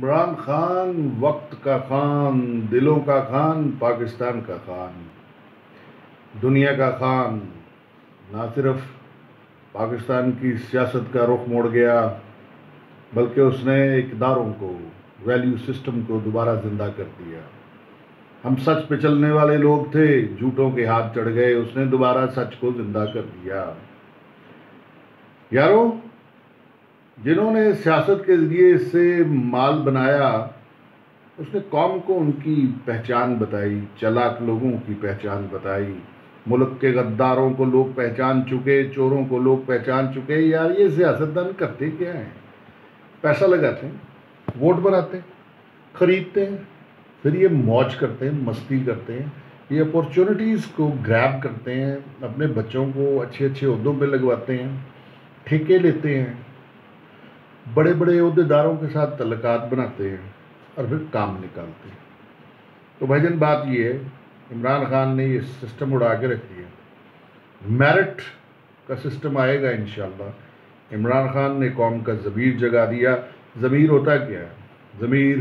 عمران خان وقت کا خان، دلوں کا خان، پاکستان کا خان، دنیا کا خان، نہ صرف پاکستان کی سیاست کا رخ موڑ گیا بلکہ اس نے اقداروں کو، ویلیو سسٹم کو دوبارہ زندہ کر دیا۔ ہم سچ پہ چلنے والے لوگ تھے، جھوٹوں کے ہاتھ چڑھ گئے، اس نے دوبارہ سچ کو زندہ کر دیا۔ یارو، جنہوں نے سیاست کے ذریعے سے مال بنایا، اس نے قوم کو ان کی پہچان بتائی، چالاک لوگوں کی پہچان بتائی، ملک کے غداروں کو لوگ پہچان چکے، چوروں کو لوگ پہچان چکے۔ یار یہ سیاستدان کرتے کیا ہیں؟ پیسہ لگاتے ہیں، ووٹ بناتے ہیں، خریدتے ہیں، پھر یہ موج کرتے ہیں، مستی کرتے ہیں، یہ اپورچونٹیز کو گریب کرتے ہیں، اپنے بچوں کو اچھے اچھے عہدوں پہ لگواتے ہیں، ٹھیکے لیتے ہیں، بڑے بڑے عہدیداروں کے ساتھ تعلقات بناتے ہیں اور پھر کام نکالتے ہیں۔ تو بھائی جان بات یہ ہے، عمران خان نے یہ سسٹم اڑا کے رکھ دیا۔ میرٹ کا سسٹم آئے گا انشاءاللہ۔ عمران خان نے قوم کا ضمیر جگا دیا۔ ضمیر ہوتا کیا ہے؟ ضمیر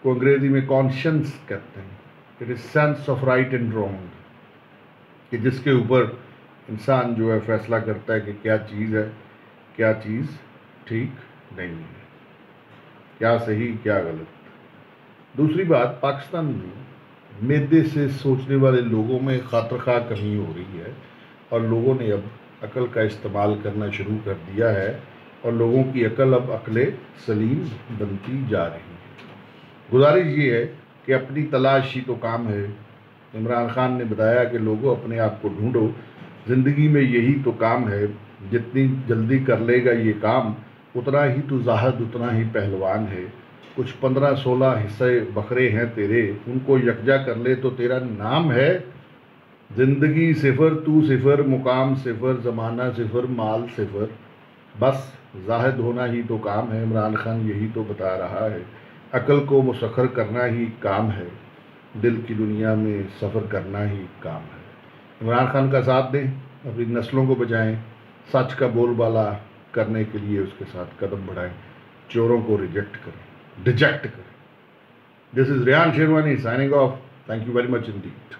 کو انگریزی میں کانشنس کہتے ہیں۔ It is sense of right and wrong, کہ جس کے اوپر انسان جو ہے فیصلہ کرتا ہے کہ کیا چیز ہے، کیا چیز ٹھیک نہیں ہے، کیا صحیح کیا غلط۔ دوسری بات، پاکستان میں میدے سے سوچنے والے لوگوں میں خاطر خواہ کمی ہو رہی ہے، اور لوگوں نے اب عقل کا استعمال کرنا شروع کر دیا ہے، اور لوگوں کی عقل اب عقل سلیم بنتی جا رہی ہے۔ گزارش یہ ہے کہ اپنی تلاش ہی تو کام ہے۔ عمران خان نے بتایا کہ لوگوں اپنے آپ کو ڈھونڈو، زندگی میں یہی تو کام ہے، جتنی جلدی کر لے گا یہ کام اتنا ہی تو زاہد، اتنا ہی پہلوان ہے۔ کچھ 15-16 حصے بکھرے ہیں تیرے، ان کو یکجا کر لے تو تیرا نام ہے۔ زندگی صفر، تو صفر، مقام صفر، زمانہ صفر، مال صفر، بس زاہد ہونا ہی تو کام ہے۔ عمران خان یہی تو بتا رہا ہے۔ عقل کو مسخر کرنا ہی کام ہے، دل کی دنیا میں سفر کرنا ہی کام ہے۔ عمران خان کا ساتھ دیں، اپنی نسلوں کو بچائیں، سچ کا بول بالا کرنے کے لیے اس کے ساتھ قدم بڑھائیں، چوروں کو ریجیکٹ کریں، ڈیجیکٹ کریں۔ This is Rayan Sherwani signing off. Thank you very much indeed.